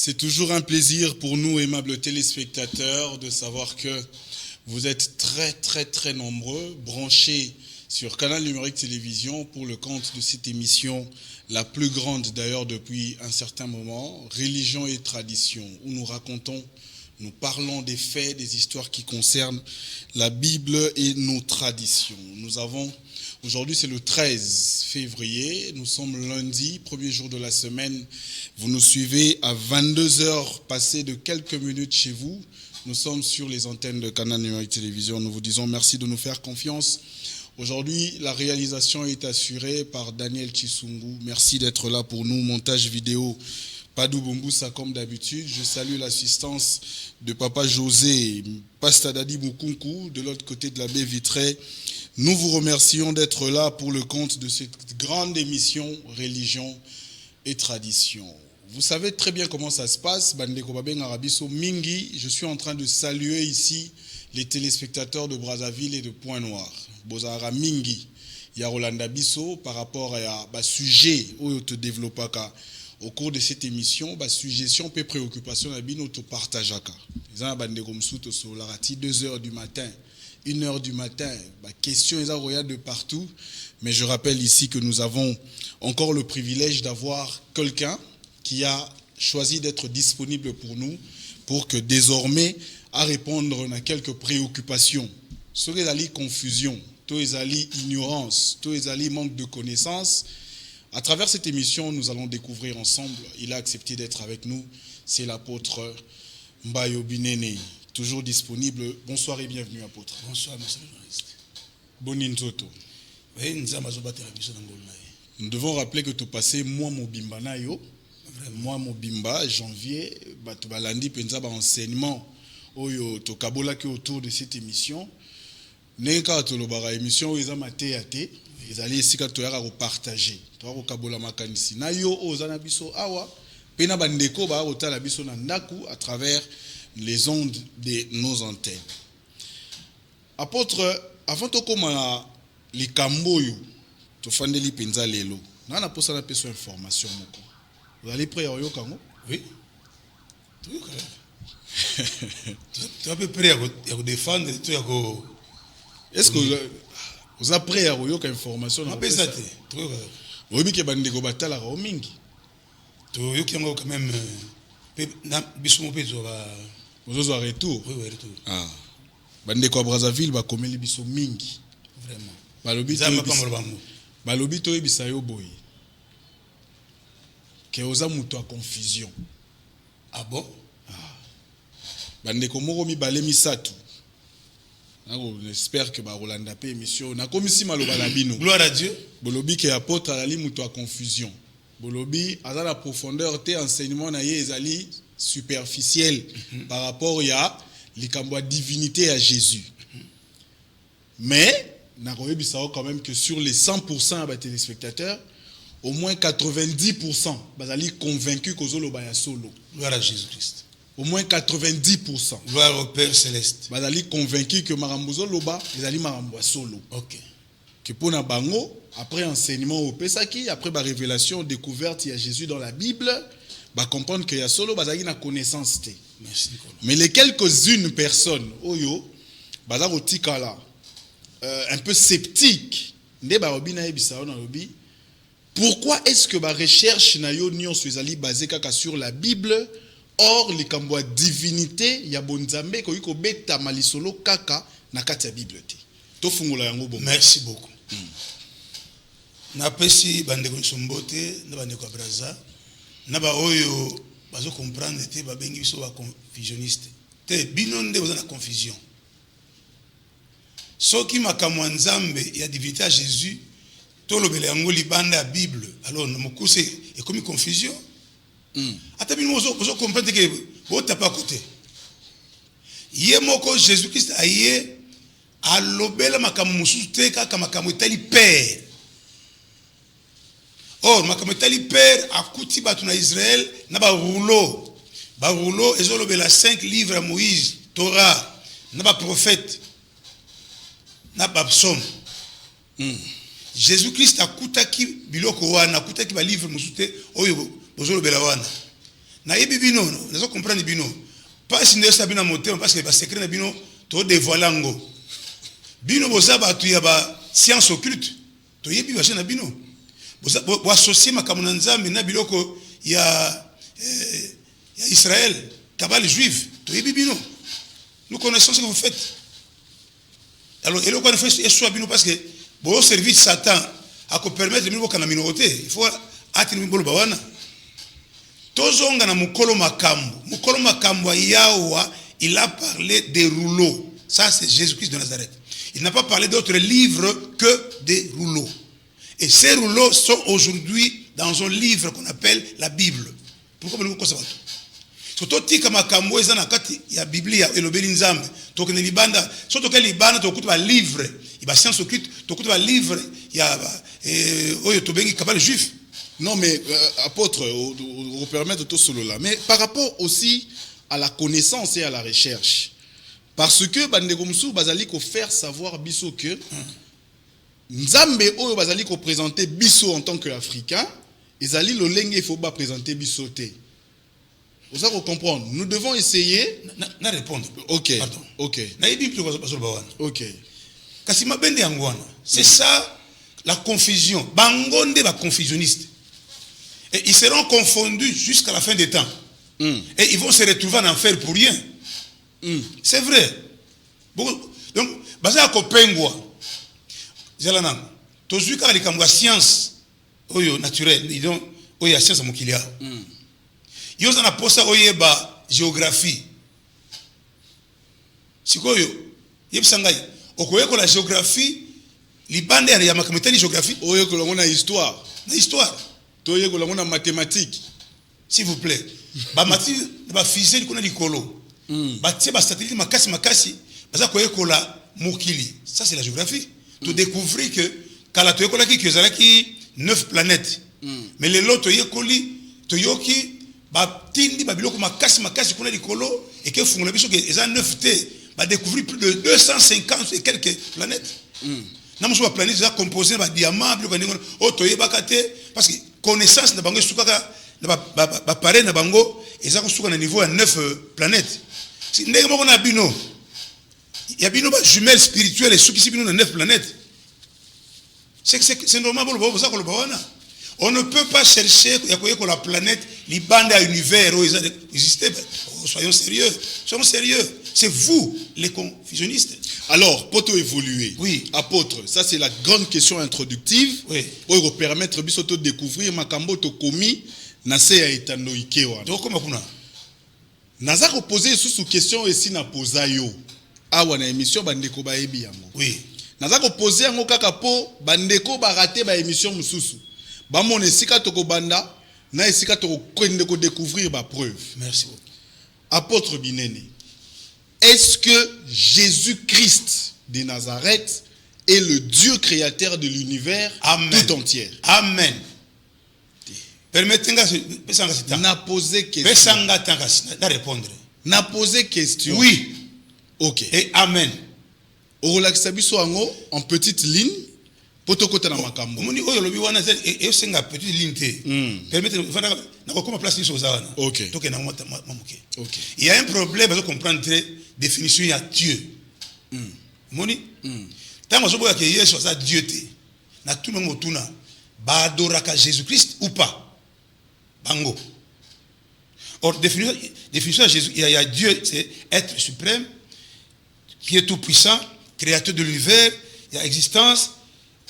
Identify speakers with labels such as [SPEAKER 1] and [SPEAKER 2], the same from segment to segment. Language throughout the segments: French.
[SPEAKER 1] C'est toujours un plaisir pour nous, aimables téléspectateurs, de savoir que vous êtes très nombreux, branchés sur Canal Numérique Télévision pour le compte de cette émission, la plus grande d'ailleurs depuis un certain moment, Religion et Tradition, où nous racontons, nous parlons des faits, des histoires qui concernent la Bible et nos traditions. Nous avons, aujourd'hui c'est le 13 février, nous sommes lundi, premier jour de la semaine. Vous nous suivez à 22h, passé de quelques minutes chez vous. Nous sommes sur les antennes de Canal Numérique Télévision. Nous vous disons merci de nous faire confiance. Aujourd'hui, la réalisation est assurée par Daniel Chisungu. Merci d'être là pour nous. Montage vidéo, Padou Bumbusa comme d'habitude. Je salue l'assistance de Papa José, Pastadadi Mukunku, de l'autre côté de la baie vitrée. Nous vous remercions d'être là pour le compte de cette grande émission Religion et Tradition. Vous savez très bien comment ça se passe. Bandeko Babeng Arabiso Mingi, je suis en train de saluer ici les téléspectateurs de Brazzaville et de Pointe-Noire. Bozara Mingi, ya Rolanda Biso par rapport à sujet où te développe au cours de cette émission, suggestion et préoccupation à bino te partageaka. Ils ont bandeko msuto sur la rati 2h du matin, 1h du matin, question ils ont de partout, mais je rappelle ici que nous avons encore le privilège d'avoir quelqu'un qui a choisi d'être disponible pour nous, pour que désormais, à répondre à quelques préoccupations. Ce qui est confusion, tout est ignorance, tout est manque de connaissances. À travers cette émission, nous allons découvrir ensemble, il a accepté d'être avec nous, c'est l'apôtre Mbayo Binene, toujours disponible. Bonsoir et bienvenue, apôtre.
[SPEAKER 2] Bonsoir, monsieur le journaliste.
[SPEAKER 1] Boni Nzoto. Nous devons rappeler que tu passais moi Mobimba na yo. Moi Mobimba, janvier, tu balandi penza ba enseignement oyo to kabola ki autour de cette émission. Neka to lobara émission oyo za maté até, ezali esika to yaka ko partager. To ko kabola makanisi. Na yo ozana biso awa, pena bandeko ba otala biso na ndaku à travers les ondes de nos antennes. Apôtre, avant to koma likambo yo, to fandeli penza lelo. Na na posa na peso information moko. Vous allez prêt à Oyokango?
[SPEAKER 2] Oui. Tu es un peu prêt à vous défendre.
[SPEAKER 1] Est-ce que vous êtes prêt à Oyoka information?
[SPEAKER 2] Je ne sais pas.
[SPEAKER 1] Vous avez dit que vous avez batala au mingi.
[SPEAKER 2] Tu as quand même bisou pezo ba.
[SPEAKER 1] Vous avez retour.
[SPEAKER 2] Oui, retour.
[SPEAKER 1] Ah. Bande ko Brazzaville ba komeli biso mingi.
[SPEAKER 2] Vraiment.
[SPEAKER 1] Balobi to ebisa yo boy. Que oza muto a confusion.
[SPEAKER 2] Ah bon?
[SPEAKER 1] Bande ko moko mi balé misatu. J'espère que Rolanda pe émission na komisi maloba la bino.
[SPEAKER 2] Gloire à Dieu.
[SPEAKER 1] Bolobi ke apôtre ali muto a confusion. Bolobi aza la profondeur te enseignement na ye ezali superficiel par rapport à likambo divinité à Jésus. Mais na koyebisa quand même que sur les 100% des téléspectateurs, au moins 90% bazali convaincus qu'ozoloba ya solo.
[SPEAKER 2] Gloire à Jésus-Christ.
[SPEAKER 1] Au moins 90%.
[SPEAKER 2] Gloire au Père céleste.
[SPEAKER 1] Bazali convaincus que marambo zoloba ezali marambo solo.
[SPEAKER 2] OK.
[SPEAKER 1] Que pour na bango après enseignement au pesaki, après ba révélation découverte il y a Jésus dans la Bible, ba comprendre que ya solo bazali na connaissance té.
[SPEAKER 2] Merci Nicolas.
[SPEAKER 1] Mais les quelques-unes personnes oyo bazali tikala un peu sceptiques, nde ba robina ebisa na lobi. Pourquoi est-ce que ma recherche na yo nyon suezali basée kaka sur la Bible, or les kamboa divinité ya bonzambe ko yiko beta malisolo kaka na kati ya Bible te. To fungola yango bon.
[SPEAKER 2] Merci beaucoup. Na pesi bandeko sombote na bandeko Brazza na ba oyo bazo comprendre te ba bengi biso ba confusionniste. Te bino nde boza na confusion. Soki makamwa nzambe ya divinité à Jésus tolobele yango libanda ya Bible, alors mokuse et comme confusion. Ata bino bozo comprendre que bota pas côté. Ye moko Jésus-Christ aye alobela makamwa mususu te kaka makamwa etali père. Or makamwa etali père akuti batu na Israël na ba rouleau ezolobela 5 livres à Moïse, Torah, na ba prophète, na ba psaume. Jésus-Christ akutaki biloko wana, akutaki ba livre musute oyo bozolobela wana. Na yebi bino, nazo comprendre bino. Pas si ne sabina moteur parce que ba secret na bino to dévoiler ngo. Bino boza ba tu ya ba science occulte. To yebi ba na bino. Boza bo associer makamuna nzambe na biloko ya Israël, cabale juive. To yebi bino. Nous connaissons ce que vous faites. Alors, et le qu'on fait est bino parce que bon service Satan a ko permettre de bino kana minorité. Il faut atteindre bolo bawana. Tozonga na mukolo makambo yawa, il a parlé des rouleaux. Ça c'est Jésus-Christ de Nazareth. Il n'a pas parlé d'autres livres que des rouleaux. Et ces rouleaux sont aujourd'hui dans un livre qu'on appelle la Bible. Pourquoi nous connaissons tout? Surtout tika makambo eza na kati ya Biblia elobeli nzambe. Tokene libanda, surtout que libanda tokuta ba livre, iba science occulte, tokuta ba livre ya oyo tobengi kabale juif.
[SPEAKER 1] Non, mais apôtre, on permet de tout cela là. Mais par rapport aussi à la connaissance et à la recherche, parce que Bandegomsou bazali ko faire savoir biso que Nzambe oyo bazali ko présenter biso en tant qu'Africain, ezali lolenge il faut pas présenter biso te. Vous allez comprendre. Nous devons essayer.
[SPEAKER 2] Na répondre.
[SPEAKER 1] Ok.
[SPEAKER 2] Pardon.
[SPEAKER 1] Ok.
[SPEAKER 2] Na yebi plus baso bawana.
[SPEAKER 1] Ok.
[SPEAKER 2] Kasima bende yangwana. C'est ça la confusion. Bangonde ba confusionniste. Et ils seront confondus jusqu'à la fin des temps. Et ils vont se retrouver en enfer pour rien. C'est vrai. Donc, basé à Kopengwa, Zalanan, tous les cas de science, oyo naturelle, ils ont oyo science mokilia. Ils ont apposé oyo ba géographie. Sikoyo, yebsangai, okoye ko la géographie, libande ya makamita géographie,
[SPEAKER 1] oyo ko la histoire.
[SPEAKER 2] Na histoire.
[SPEAKER 1] Toye ko la mathématique.
[SPEAKER 2] S'il vous plaît. Ba mati ba fusée ko na likolo. Ba tie ba satellite makasi baza koye ko la mokili. Ça c'est la géographie. Tu découvrir que kala toye ko la ki kezala ki 9 planètes. Mais les lots toye ko li toyoki ba tindi ba biloko makasi ko na likolo et que fungola biso que eza 9T ba découvrir plus de 250 et quelques planètes. Na muso ba planète eza composé ba diamant biloko ndingo o toye bakate parce que connaissance na bango sukaka na ba paré na bango eza ko suka na niveau ya 9 planètes. Si ndenge moko na bino ya bino ba jumelles spirituelles et suki si bino na 9 planètes. C'est normal pour vous ça ko lo bawana. On ne peut pas chercher la planète, l'ibande à univers où ils existent. Soyons sérieux. Soyons sérieux. C'est vous, les confusionnistes.
[SPEAKER 1] Alors, pour tout évoluer,
[SPEAKER 2] oui.
[SPEAKER 1] Apôtre, ça c'est la grande question introductive.
[SPEAKER 2] Oui.
[SPEAKER 1] Pour vous permettre de découvrir Makambo Tokomi, Nase ya Itando Ikewa.
[SPEAKER 2] Donc, comment vous
[SPEAKER 1] Naza ko poser sous question ici na posa yo. Awa na émission bandeko ba ebi yango.
[SPEAKER 2] Oui.
[SPEAKER 1] Naza ko poser yango kaka po bandeko ba rater ba émission mususu. Ba mon esika toko banda na esika toko kwende ko découvrir ba preuve.
[SPEAKER 2] Merci beaucoup.
[SPEAKER 1] Apôtre Binene. Est-ce que Jésus-Christ de Nazareth est le Dieu créateur de l'univers tout entier?
[SPEAKER 2] Amen. Permettez-moi
[SPEAKER 1] n'a posé question.
[SPEAKER 2] N'a répondre.
[SPEAKER 1] N'a posé question.
[SPEAKER 2] Oui.
[SPEAKER 1] Ok.
[SPEAKER 2] Et amen.
[SPEAKER 1] Orolakisabiso ango en petite ligne. Potokota na makambo.
[SPEAKER 2] Moni oyo lobi wana e senga petite ligne te. Permettez-moi na ko place sur ça.
[SPEAKER 1] Ok.
[SPEAKER 2] Toke na mamuke.
[SPEAKER 1] Ok.
[SPEAKER 2] Il y a un problème à comprendre définition ya Dieu. Moni. Tant que je que Yesu ça Dieu te. Na tout le monde tuna ba adoraka Jésus-Christ ou pas. Bango. Or définition de Jésus, il y a Dieu, c'est être suprême, qui est tout puissant, créateur de l'univers, il y a existence,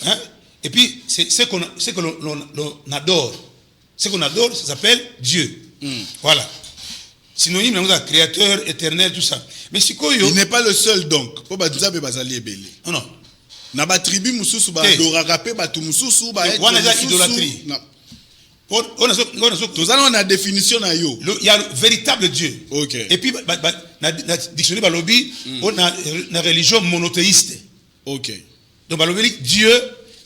[SPEAKER 2] hein? Et puis c'est ce que l'on adore. Ce qu'on adore, ça s'appelle Dieu. Voilà. Synonyme de créateur, éternel, tout ça. Mais
[SPEAKER 1] il n'est pas le seul donc.
[SPEAKER 2] Non, non.
[SPEAKER 1] Na ba tribu mususu ba adoraka pe ba tu mususu ba
[SPEAKER 2] être. Wana za idolâtrie.
[SPEAKER 1] On a définition na yo.
[SPEAKER 2] Il y a le véritable Dieu.
[SPEAKER 1] Ok.
[SPEAKER 2] Et puis na dictionnaire balobi on a une religion monothéiste.
[SPEAKER 1] Ok.
[SPEAKER 2] Donc balobi Dieu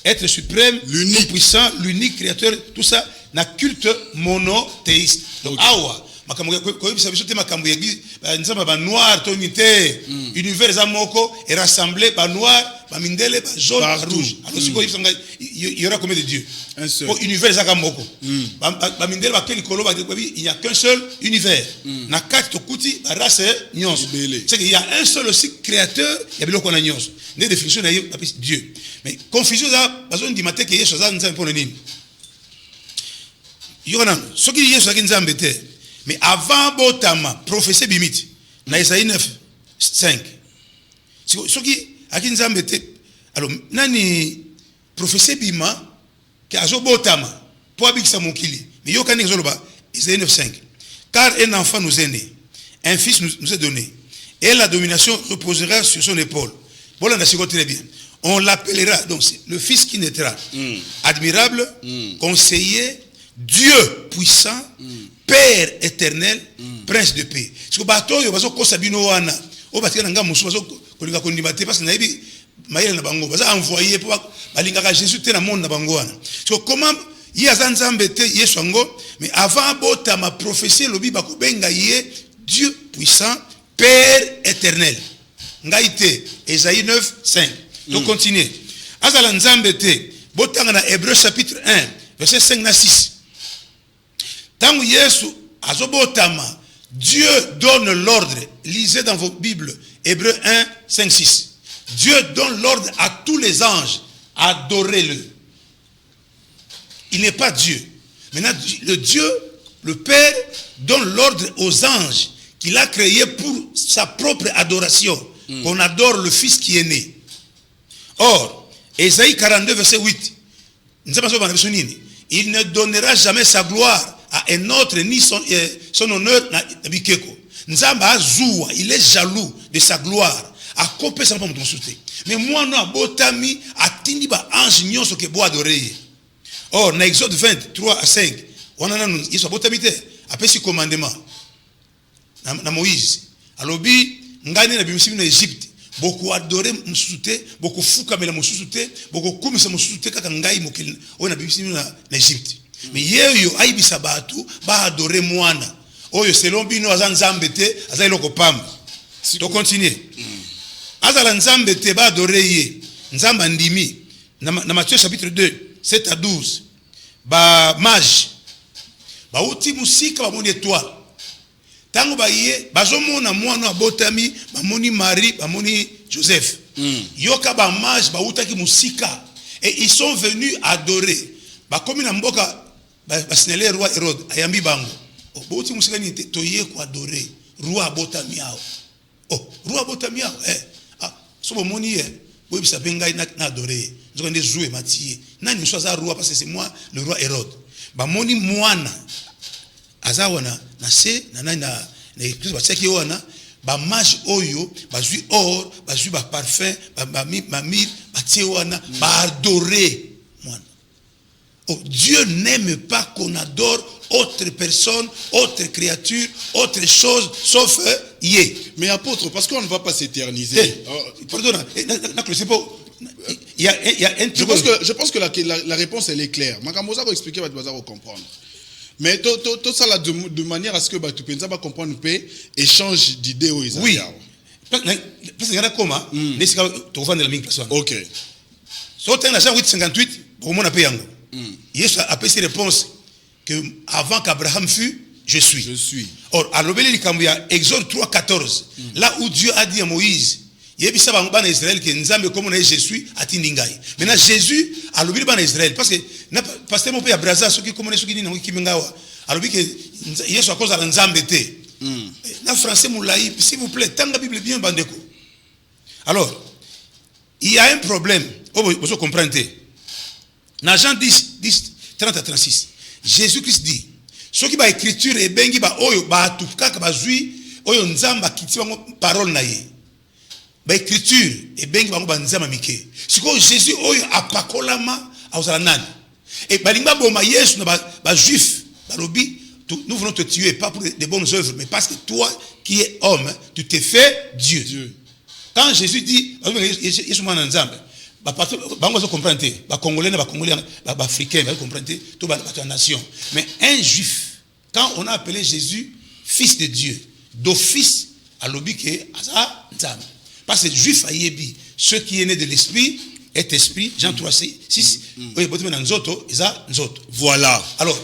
[SPEAKER 2] être suprême,
[SPEAKER 1] l'unique
[SPEAKER 2] puissant, l'unique créateur, tout ça na culte monothéiste. Donc awa makambo ko yebisa biso te makambo ya nzamba ba noir to unité univers za moko et rassemblé ba noir mindele, jaune, rouge. Alors, il y aura combien de dieux?
[SPEAKER 1] Un seul.
[SPEAKER 2] Pour univers, mindele, il n'y a qu'un seul univers. Na quatre kuti, race, nyons. C'est qu'il y a un seul aussi créateur, il y a bien qu'on a nyons. Des définitions, il y a Dieu. Mais confusion, besoin de mater que Yeshua nous a pour le nîmes. Yonan, ce qui est Yeshua qui nous a embêté. Mais avant Botama, prophétie bimite, na Isaïe 9, 5. Ce qui a nous a embêté. Alors, nani prophétie bima, qui a Botama, pour habiter mon kili. Mais yokan est zoloba, Isaïe 9, 5. Car un enfant nous est né, un fils nous est donné, et la domination reposera sur son épaule. Voilà, on a très bien. On l'appellera, donc le fils qui naîtra, admirable, conseiller, Dieu puissant, Père éternel, prince de paix. Parce que bateau, il va se sabino wana. Au bateau, il va se kondimate parce que naibi maïla na bango. Va envoyer pour balinga Jésus te na monde na bango wana. Parce que comment il y a zanzambete yesango, mais avant bota ma prophétie lobi bakubenga yé Dieu puissant, Père éternel. Ngaïté, Esaïe 9, 5. Donc continuez. Azala nzambete, botanga na Hébreu chapitre 1, verset 5 à 6. Tangu Yesu azobotama, Dieu donne l'ordre. Lisez dans vos Bibles, Hébreu 1, 5, 6. Dieu donne l'ordre à tous les anges, adorez-le. Il n'est pas Dieu. Maintenant, le Dieu, le Père, donne l'ordre aux anges qu'il a créés pour sa propre adoration. Qu'on adore le Fils qui est né. Or, Ésaïe 42, verset 8, il ne donnera jamais sa gloire à un autre, ni son honneur à Bikeko. Nzamba Zoua, il est jaloux de sa gloire. A copé sans pas me consulter. Mais moi, non, Botami, a tindi ba ange nyon ce que boit adorer. Or, dans Exode 23 à 5, on a il soit Botami, après ce commandement. Na Moïse. Alors, ngani na bimisi na Égypte beaucoup adorer musute beaucoup fuka mela musute beaucoup kumisa musute kaka ngai mokili ona bimisi na Égypte mais yeyo aibisa batu ba adorer mwana oyo selon bino azanzambete azailoko pamba to continuer azala nzambete ba adorer ye nzamba ndimi na Matthieu chapitre 2 7 à 12 ba mage ba uti musika ba moni étoile. Tango baye bazomona mwana abotami bamoni Marie bamoni Joseph yoka ba mage ba utaki musika et ils sont venus adorer ba komi na mboka ba sinele roi Hérode ayambi bango bo uti musika ni toye ko adorer roi abotami ao roi abotami ao so bo moni bo bisa benga na adorer nzo ndé jouer matie nani soza roi parce que c'est moi le roi Hérode ba moni mwana azawana na se na plus basaki wana ba mage oyo bazui or bazui ba parfum ba mire batie wana ba adorer mwana. Dieu n'aime pas qu'on adore autre personne, autre créature, autre chose sauf yé.
[SPEAKER 1] Mais apôtre, parce qu'on ne va pas s'éterniser.
[SPEAKER 2] Pardon, c'est pas il y a un truc.
[SPEAKER 1] Je pense que la réponse elle est claire. Makamoza va expliquer, va comprendre. Mais tout ça là de manière à ce que tu penses pas comprendre paix échange d'idées aux
[SPEAKER 2] oui. Parce qu'il y a comment n'est-ce que tu vas vendre la même personne.
[SPEAKER 1] OK.
[SPEAKER 2] So tu as Jean 8:58 pour mon appel yango. Yesu a appelé ses réponses que avant qu'Abraham fût, je suis.
[SPEAKER 1] Je suis.
[SPEAKER 2] Or à l'obéli Kambouya Exode 3:14 là où Dieu a dit à Moïse yebisa bango bana Israël que nzambe comme on est je suis atindi ngai. Maintenant Jésus a l'obéli bana Israël parce que na pasteur mon père Brazza ceux qui comme on est ceux qui ni na kimengawa a l'obéli que Yesu à cause de nzambe té. Na français moulaï s'il vous plaît tant la Bible bien bandeko. Alors il y a un problème vous comprenez. Dans Jean 10 30 à 36 Jésus-Christ dit ceux qui ba écriture et bengi ba oyo ba tukaka ba zui oyo nzamba kiti bango parole na ye. Ba écriture et bengi bango banzama mike siko Jésus oyo apakolama azala nani et balinga boma Yesu na ba juif balobi nous voulons te tuer pas pour des bonnes œuvres mais parce que toi qui es homme tu te fais Dieu. Quand Jésus dit Yesu mwana nzambe bango zo comprendre ba congolais ba africain ba comprendre tout ba nation mais un juif quand on a appelé Jésus fils de Dieu d'office à lobi que aza nzambe parce que juif ayebi Ce qui est né de l'esprit est esprit. Jean 3, 6.
[SPEAKER 1] Voilà.
[SPEAKER 2] Alors,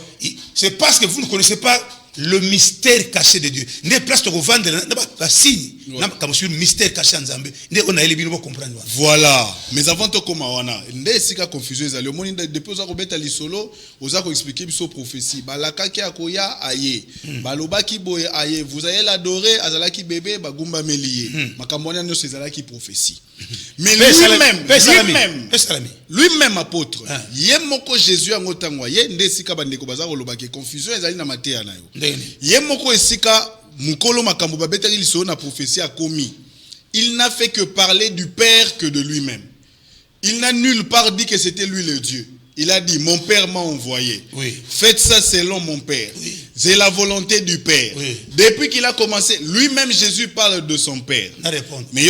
[SPEAKER 2] c'est parce que vous ne connaissez pas le mystère caché de Dieu. Ne place de vendre la signe. Comme sur le mystère caché en Zambie. On a éliminé pour comprendre.
[SPEAKER 1] Voilà. Mais avant de commencer, ne sika confusion ezali. Omoni depuis oza kobeta lisolo, oza ko expliquer biso prophétie. Balaka ki akoya aye. Baloba ki boye aye. Vous allez l'adorer, azalaki bébé bagumba melié. Makambonia nyo ezalaki prophétie. Mais lui-même apôtre. Yemoko Jésus angotangwa ye nde sika bandeko baza koloba ke confusion ezali na mateya na yo. Yemoko esika mukolo makambo babetaki lisolo na prophétie a commis. Il n'a fait que parler du Père que de lui-même. Il n'a nulle part dit que c'était lui le Dieu. Il a dit, mon Père m'a envoyé. Oui. Faites ça selon mon Père. Oui. C'est la volonté du Père. Oui. Depuis qu'il a commencé, lui-même Jésus parle de son Père. Mais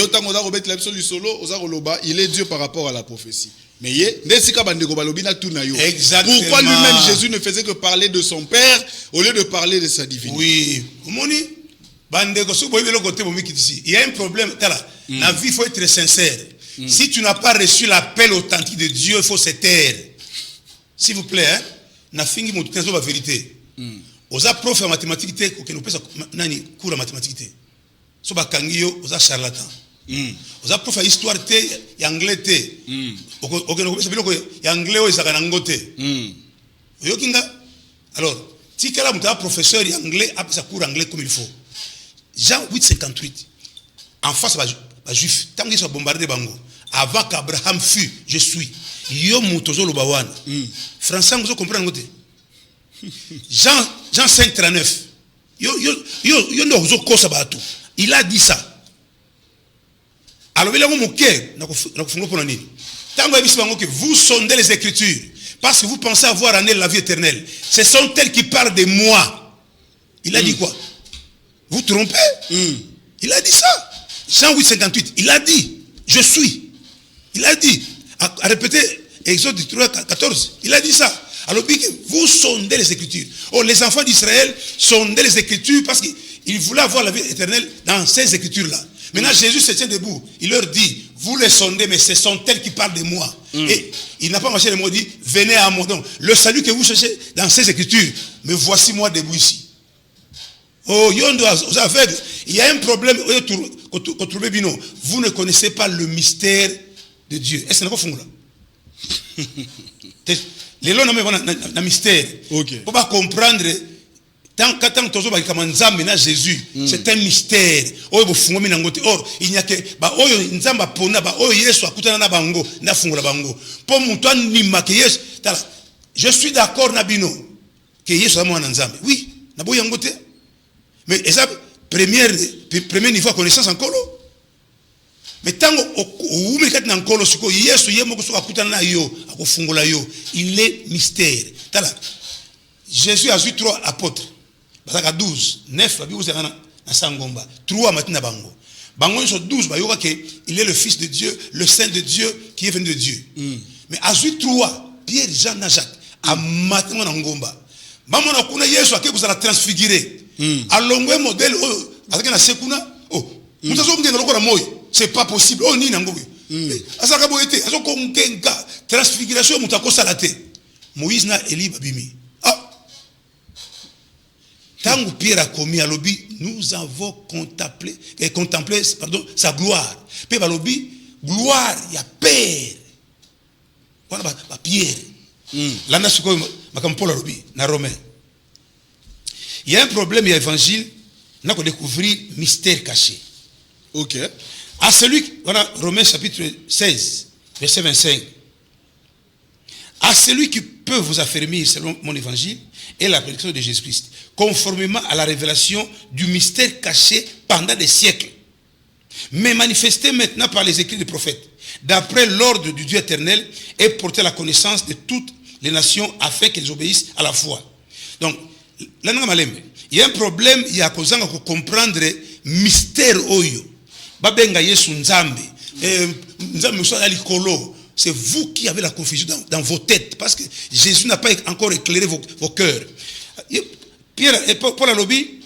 [SPEAKER 1] il est Dieu par rapport à la prophétie. Mais pourquoi lui-même Jésus ne faisait que parler de son Père au lieu de parler de sa divinité?
[SPEAKER 2] Oui. Il y a un problème. La vie, il faut être sincère. Si tu n'as pas reçu l'appel authentique de Dieu, il faut se taire. S'il vous plaît, na fingi mon temps la vérité. Oza prof en mathématiques té ko nous pesa nani cours en mathématiques. So ba kangio oza charlatan. Oza prof histoire té anglais té. Ok no pesa biloko anglais o ezaka nango té. Yokinga. Alors, si kala muta professeur anglais a pesa cours anglais comme il faut. Jean 8:58 en face ba juif tant qu'ils sont bombardés bango avant qu'Abraham fût je suis. Yo mutozo lo bawana. Français vous comprenez ngote. Jean 5:39. Yo ndo zo kosa batu. Il a dit ça. Alors il a mon cœur na kufunga pona nini. Tango ebisi bango que vous sondez les écritures parce que vous pensez avoir en elles la vie éternelle. Ce sont elles qui parlent de moi. Il a dit quoi? Vous trompez? Il a dit ça. Jean 8:58. Il a dit je suis. Il a dit à répéter Exode 3:14. Il a dit ça. Alors vous sondez les Écritures. Oh, les enfants d'Israël sondaient les Écritures parce qu'ils voulaient avoir la vie éternelle dans ces Écritures-là. Maintenant, Jésus se tient debout. Il leur dit, vous les sondez, mais ce sont elles qui parlent de moi. Et il n'a pas marché les mots, il dit, venez à moi. Donc, le salut que vous cherchez dans ces Écritures, mais voici moi debout ici. Oh, aux aveugles, il y a un problème. Vous ne connaissez pas le mystère de Dieu. Est-ce que vous n'avez pas les lois n'ont mystère. Pour pas comprendre tant que tu as Jésus, c'est un mystère. Or il n'y a que je suis d'accord Nabino que Yesu oui, mais ça premier niveau de connaissance encore. Mais tant il est mystère. Jésus a eu 3 apôtres. 12, 9, 3 maintenant bango. Bango sont 12, il est le fils de Dieu, le saint de Dieu qui est venu de Dieu. Mais a eu 3, Pierre, Jean, Jacques, a maintenant ngomba. Maman a kuna Yesu a vous a transfiguré. A longue modèle avec la sekuna. Oh, nous avons dit c'est pas possible. Oh ni nango. Asaka boyete, asoko ngenga transfiguration mutako salate. Moïse na Eli babimi. Ah. Tangu Pierre a commis à lobby, nous avons contemplé sa gloire. Pe ba lobby, gloire ya Père. Wana ba Pierre. Là na siko makampola lobby na Romain. Il y a un problème, il y a l'évangile, on a découvert mystère caché.
[SPEAKER 1] OK.
[SPEAKER 2] À celui, voilà, Romains chapitre 16, verset 25. À celui qui peut vous affermir selon mon évangile et la prédiction de Jésus-Christ, conformément à la révélation du mystère caché pendant des siècles, mais manifesté maintenant par les écrits des prophètes, d'après l'ordre du Dieu éternel, et porté à la connaissance de toutes les nations afin qu'elles obéissent à la foi. Donc, il y a un problème, il y a besoin de comprendre le mystère oyo. Babenga Yesu Nzambe, c'est vous qui avez la confusion dans vos têtes parce que Jésus n'a pas encore éclairé vos cœurs. Pierre et Paul a lobby,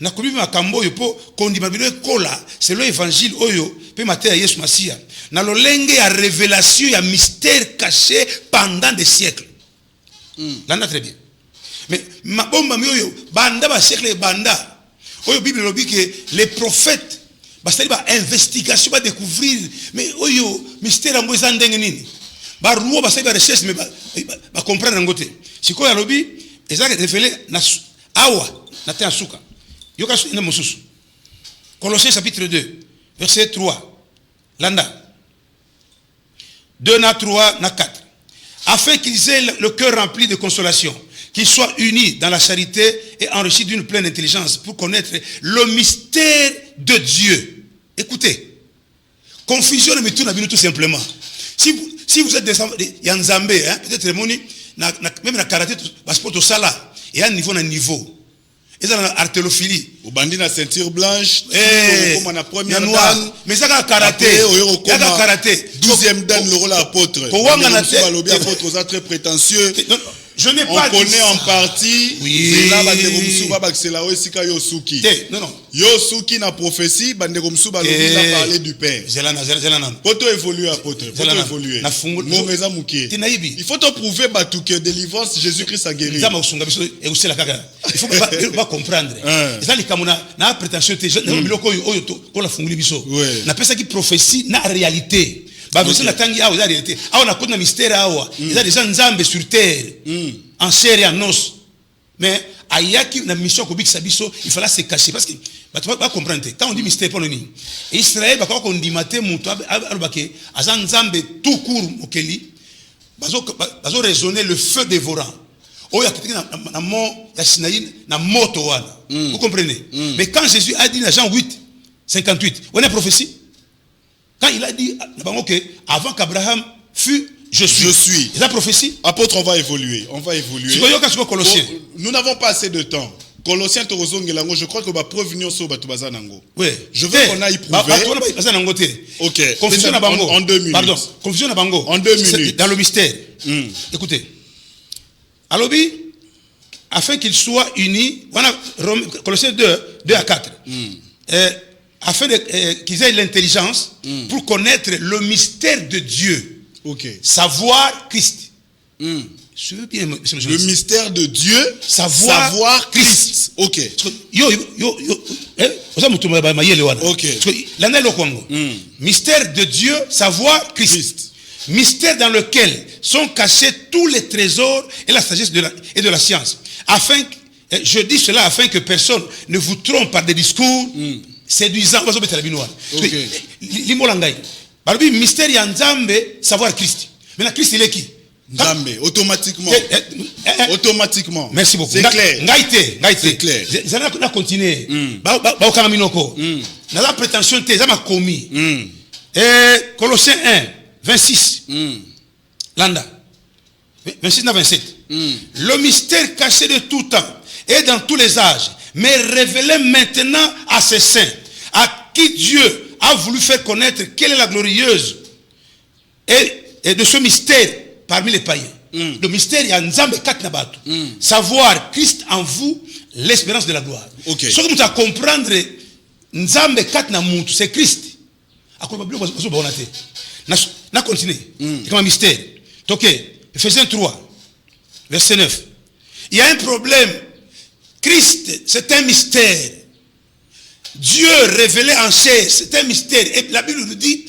[SPEAKER 2] nakomi makambo yo po kondima bino ekola selon évangile oyo pe mateya Yesu Masia na lolenge ya révélation ya mystère caché pendant des siècles. Landa très bien. Mais mabomba oyo banda ba siècle banda oyo Bible lobi que les prophètes bastali ba investigation ba découvrir mais oyo mystère ngo eza ndenge nini ba ruo bastali ba recherche mais ba comprendre ngo te siko ya lobi ezaka révélé na awa na te asuka yoka ina mususu. Colossiens chapitre 2 verset 3 landa 2 na 3 na 4 afin qu'ils aient le cœur rempli de consolation, qu'ils soient unis dans la charité et enrichis d'une pleine intelligence pour connaître le mystère de Dieu. Écoutez, confusion ne me tourne tout simplement. Si vous êtes des Yanzambe, hein, peut-être même la karaté, passeport au sala, et à niveau. Et ça, la artélophilie.
[SPEAKER 1] Au bandit la ceinture blanche,
[SPEAKER 2] comme la première dan. Mais ça, la karaté. Il y a la karaté.
[SPEAKER 1] 12e dan, le rôle apôtre. Apôtre, vous êtes très prétentieux.
[SPEAKER 2] Je n'ai
[SPEAKER 1] on
[SPEAKER 2] pas
[SPEAKER 1] connaît
[SPEAKER 2] dit
[SPEAKER 1] en partie.
[SPEAKER 2] Oui.
[SPEAKER 1] Non, non. Yosuki na prophétie, Bandeko Msuba a parlé du Père. Poto évoluer apôtre. Poto évoluer. Il faut te prouver que délivrance Jésus-Christ a guéri.
[SPEAKER 2] Il faut pas comprendre. Ça les kamuna na prétention te biloko oyo ko la funguli biso. Na pesa ki prophétie na réalité. Bah vous la tangi awa la réalité. Awa na kona mystère awa. Ils ont des gens nzambe sur terre. En chair et en os. Mais ayaki na mission ko bikisa biso, il fallait se cacher parce que tu vas pas comprendre. Quand on dit mystère pour nous, Israël ba ko ndi maté muto alobake azan nzambe tout court mokeli. Bazo raisonner le feu dévorant. Oh, il y a na mort ya Sinaï na moto wana. Vous comprenez? Mais quand Jésus a dit dans Jean 8 58, on a prophétie. Quand il a dit avant qu'Abraham fût, je suis. C'est la prophétie.
[SPEAKER 1] Apôtre, on va évoluer. Nous n'avons pas assez de temps. Colossiens, je crois que va prévenir sur Batubazanango.
[SPEAKER 2] Oui.
[SPEAKER 1] Je veux qu'on aille prouver. Ok.
[SPEAKER 2] Confusion à Bango.
[SPEAKER 1] En 2 minutes.
[SPEAKER 2] Pardon. Confusion à Bango.
[SPEAKER 1] En 2 minutes.
[SPEAKER 2] Dans le mystère. Écoutez. Alobi, afin qu'ils soient unis, voilà, Colossiens 2 à 4. Afin qu'ils aient l'intelligence pour connaître le mystère de Dieu. Savoir Christ.
[SPEAKER 1] Le mystère de Dieu, savoir Christ. Ok.
[SPEAKER 2] Mystère de Dieu, savoir Christ. Mystère dans lequel sont cachés tous les trésors et la sagesse et de la science. Je dis cela afin que personne ne vous trompe par des discours séduisants. Mystère ya Nzambe, savoir Christ. Mais la Christ, il est qui?
[SPEAKER 1] Nzambe, automatiquement. Automatiquement.
[SPEAKER 2] Merci beaucoup.
[SPEAKER 1] C'est clair.
[SPEAKER 2] C'est clair. Vous allez continuer. Dans la prétention, vous avez commis. Colossiens 1, 26. Landa. 26 à 27. Le mystère caché de tout temps et dans tous les âges, mais révélé maintenant à ses saints, à qui Dieu a voulu faire connaître quelle est la glorieuse et de ce mystère parmi les païens. Le mystère, il y a Nzambe Katnabatu. Savoir Christ en vous, l'espérance de la gloire. Ce que vous allez comprendre, Nzambe Katnamutu, c'est Christ. On continue. C'est comme un mystère. Ok. Ephésiens 3, verset 9. Il y a un problème. Christ, c'est un mystère. Dieu révélé en chair, c'est un mystère. Et la Bible nous dit,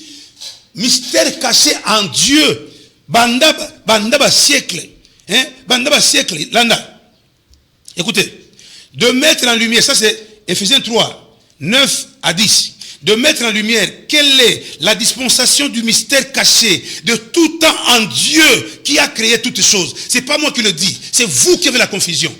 [SPEAKER 2] mystère caché en Dieu. Bandaba siècle. Bandaba siècle. Landa. Écoutez. De mettre en lumière, ça c'est Ephésiens 3, 9 à 10. De mettre en lumière quelle est la dispensation du mystère caché de tout temps en Dieu qui a créé toutes choses. C'est pas moi qui le dis, c'est vous qui avez la confusion.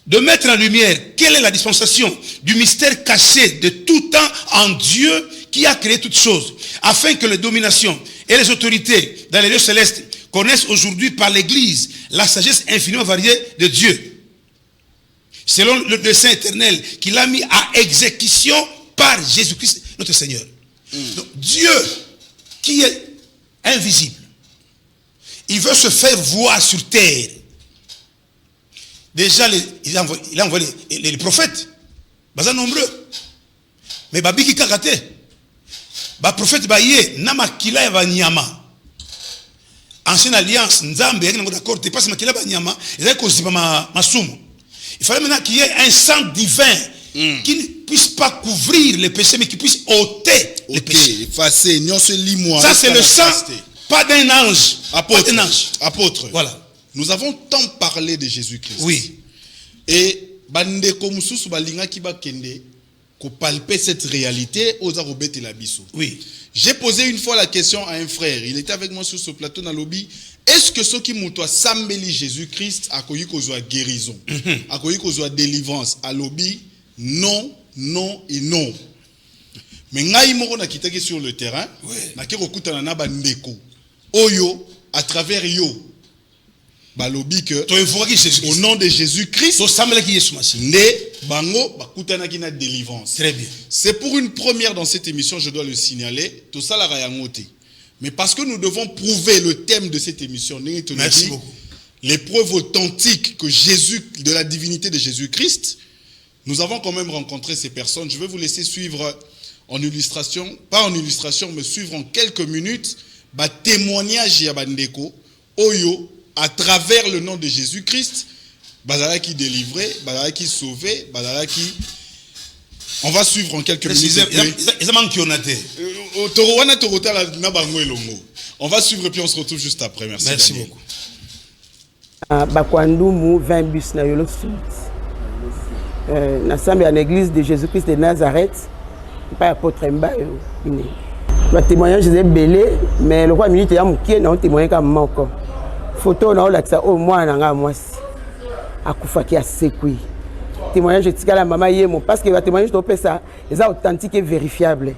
[SPEAKER 2] De mettre en lumière quelle est la dispensation du mystère caché de tout temps en Dieu qui a créé toutes choses, afin que les dominations et les autorités dans les lieux célestes connaissent aujourd'hui par l'Église la sagesse infiniment variée de Dieu, selon le dessein éternel qu'il a mis à exécution par Jésus-Christ, notre Seigneur. Donc, Dieu, qui est invisible, il veut se faire voir sur terre. Déjà, il a envoyé les prophètes. baza nombreux mais babiki kaka te ba prophète ba ye na makila ya banyama ancienne alliance nzambe yaki nango d'accord te parce makila banyama ezali kozima masumu. Il fallait maintenant qu'il y ait un sang divin qui ne puisse pas couvrir les péchés mais qui puisse ôter les péchés.
[SPEAKER 1] Effacer, non se lis-moi.
[SPEAKER 2] Ça c'est le sang pas d'un ange.
[SPEAKER 1] Apôtre.
[SPEAKER 2] Voilà.
[SPEAKER 1] Nous avons tant parlé de Jésus-Christ.
[SPEAKER 2] Oui.
[SPEAKER 1] Et bande comme sous balinga qui ba kende ko palper cette réalité aux arobet et la biso.
[SPEAKER 2] Oui.
[SPEAKER 1] J'ai posé une fois la question à un frère, il était avec moi sur ce plateau dans le lobby. Est-ce que ceux qui m'ont sambeli Jésus-Christ a connu qu'on soit guérison, a connu qu'on soit délivrance à lobby? Non, non et non. Mais ngai moko na kitaki sur le terrain, na ke kokutana na bandeko. Oyo à travers yo. Ba lobby que au nom de Jésus-Christ, ne bango bakutana ki na délivrance.
[SPEAKER 2] Très bien.
[SPEAKER 1] C'est pour une première dans cette émission, je dois le signaler, tout ça la rayangote. Mais parce que nous devons prouver le thème de cette émission,
[SPEAKER 2] merci beaucoup.
[SPEAKER 1] Les preuves authentiques que Jésus, de la divinité de Jésus-Christ, nous avons quand même rencontré ces personnes. Je vais vous laisser suivre en illustration, pas en illustration, mais suivre en quelques minutes, bah, témoignage ya bandeko, oyo, à travers le nom de Jésus-Christ, bazala qui délivré, bazala qui sauvé, bazala qui... On va suivre en quelques minutes. On va suivre et puis on se retrouve juste après. Merci.
[SPEAKER 2] Merci
[SPEAKER 1] Daniel.
[SPEAKER 2] beaucoup.
[SPEAKER 3] Bakwandumu 20 bus na Yolo Street. Nasambe à l'église de Jésus-Christ de Nazareth. Pas apôtre Mbayo. Le témoignage est belé, mais le roi minute ya mukie na témoigner comme moko. Photo na olakisa au moins na moi. Akufaki asekui. Témoignage de la maman yemo parce que le témoignage de ça est authentique et vérifiable.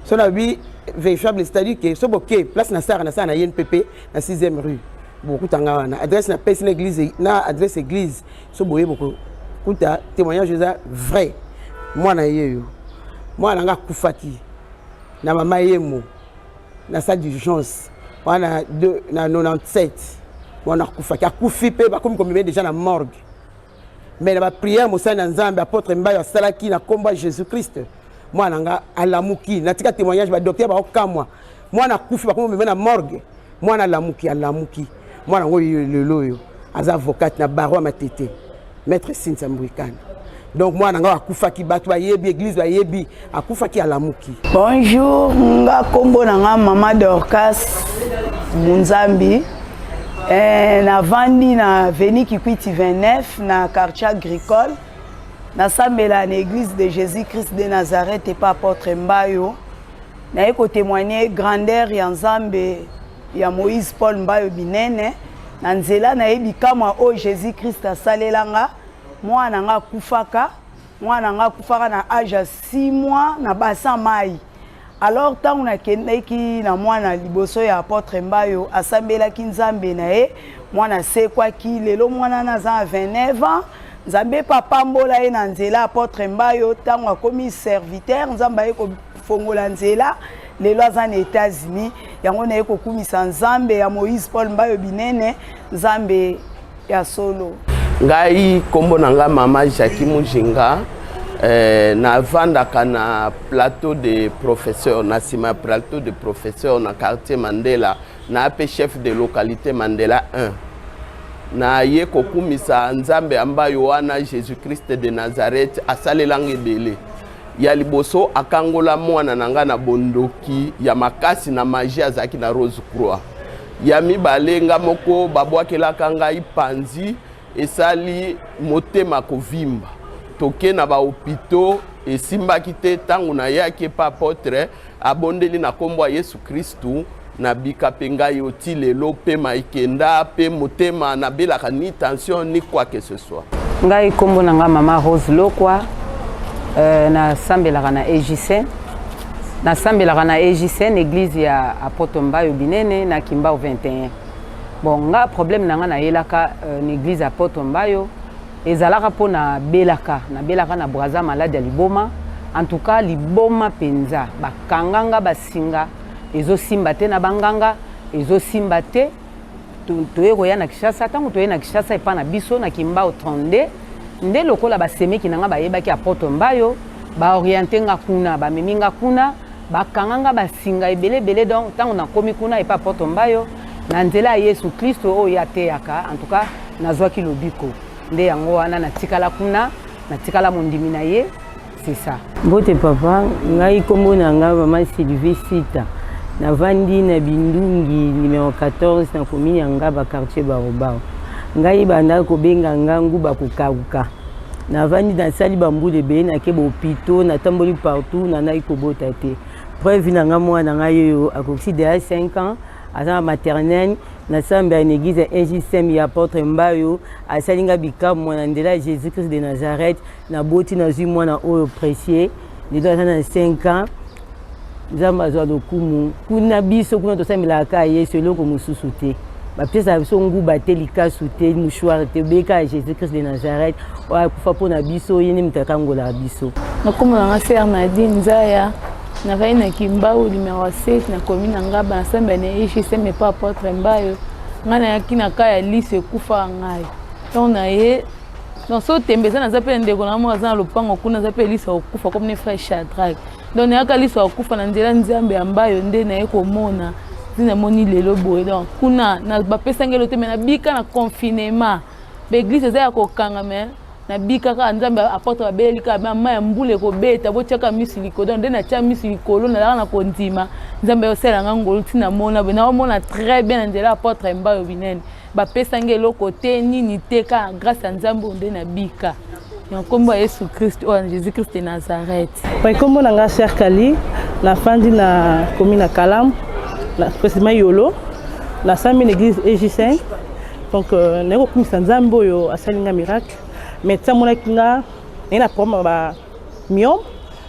[SPEAKER 3] Si on a vu vérifiable, c'est-à-dire que ce bokeh place na sara na INPP na 6e rue. Beaucoup tangana adresse na personne église na adresse église ce boye beaucoup. Kuta témoignage est vrai. Moi na yeyo. Moi na nga kufaki. Na maman yemo na salle d'urgence. On a na 97. On a kufaki akufi pe ba comme déjà na morgue. Mais la prière Moussa Nzambe apôtre Mbayo salaki na combat Jésus-Christ. Moi nanga alamuki natika témoignage ba docteur ba okamwa. Moi na kufi ba comme na morgue. Moi na alamuki. Moi na le loyo az avocat na barwa matete. Maître Cynthia Mbwikana. Donc moi nanga akufa ki batu ba yebi église ba yebi akufa ki alamuki.
[SPEAKER 4] Bonjour, nga kombo nanga Mama Dorcas Munzambi. Na vandi na Veni Kikwiti 29 na quartier agricole na sambela na église de Jésus-Christ de Nazareth et pas apôtre Mbayo na eko témoigner grandeur ya Nzambe ya Moïse Paul Mbayo binene na nzela na yebi kama o Jésus-Christ asalelanga mwana nga kufaka na âge ya 6 mois na basa mai. Alors tant on a kendeki na mwana liboso ya apôtre Mbayo asambela kinzambe na ye mwana se kwa ki lelo mwana na za 29 ans nzambe papa mbola ye na nzela apôtre Mbayo tango akomi serviteur nzamba ye ko fongola nzela lelo aza na États-Unis yango na ye ko kumisa nzambe ya Moïse Paul Mbayo binene nzambe ya solo.
[SPEAKER 5] Ngai kombo nanga mama Jackie Mujinga. Na vandaka na plateau de professeur na sima plateau de professeur na quartier Mandela na pe chef de localité Mandela 1 na ye kokumisa Nzambe Mbayo wana Jésus-Christ de Nazareth asalelangi bele ya liboso akangola mwana nanga na bondoki ya makasi na magie azaki na Rose Croix ya mibalenga moko babwakelaka ngai panzi esali motema kovimba toke na ba hôpitaux et simbaki te tangu na yaki pa apôtre abondeli na kombo ya Yesu Kristu na bikapenga yoti lelo pe maikenda pe motema na belaka ni tension ni quoi que ce soit.
[SPEAKER 6] Ngai kombo nanga mama Rose Lokwa na sambelaka na EJC na sambelaka na EJC église ya apôtre Mbayo binene na Kimbao 21. Bon nga problème nanga na yelaka l'église apôtre Mbayo ezalaka po na belaka na braza malade ya liboma en tout cas liboma penza bakanganga basinga ezosimba te na banganga ezosimba te toye koya na Kishasa tango toye na Kishasa epa na biso na Kimbao 32 nde lokola basemeki na nga bayebaki apôtre Mbayo baoriente nga kuna bamemi nga kuna bakanga nga basinga ebele donc ntango nakomi kuna epa apôtre Mbayo na nzela ya Yesu Kristo oyo ateyaka en tout cas nazwaki lobiko nde yango wana natikala kuna natikala mondimi na ye c'est ça.
[SPEAKER 7] Mbote papa ngai kombo na nga mama Sylvie Sita navandi na Bindungi numéro 14 na commune ya Ngaba quartier Barobao. Ngai banda kobenga ngangu bakokauka navandi na sali bambule be na ke bopito na tamboli partout na nai kobota te. Preuve na nga mwana ngai yo akoksi de 5 ans à maternelle na samba en église EJSM ya apôtre Mbayo asalinga bika mwana ndela Jésus Christ de Nazareth na boti na zui mwana oyo précieux de na 5 ans nzamba zwa lokumu kuna biso kuna tosambela ka Yesu loko mususu te bapesa biso nguba te likasu te mouchoir te beka Jésus Christ de Nazareth wa kufa pona biso yini mtakangola biso
[SPEAKER 8] nakomona nga sœur Nadine Nzaya navai na Kimbau numéro 7 na commune Ngaba na samba na EJSM pas apôtre Mbayo ngana yaki na kaya lise kufa ngai donc na ye donc so tembeza na zape ndeko na mo za lopango kuna zape lise okufa comme ne frère Shadrach donc na yaka lise okufa na nzela Nzambe Mbayo nde na ye komona zina moni lelo boye donc kuna na bapesa ngelo te na bika na confinement l'église za ya kokanga me na bika ka Nzambe apôtre babelika mama ya mbule ko beta bochaka misiliko donc nde na tia misiliko na na kondima Nzambe yosela ngangolo tina mona na mona très bien nzela apôtre Mbayo binene bapesa ngelo kote nini teka grâce à Nzambe nde na bika Nkombo Yesu Christ o Jésus Christ de Nazareth.
[SPEAKER 9] Kwa kombo na nga Cheikh Kali na fandi na commune Kalam na précisément Yolo na sami l'église EJ5 donc nako kumisa Nzambe oyo asalinga miracle mais tsamona kinga ina problème ba miom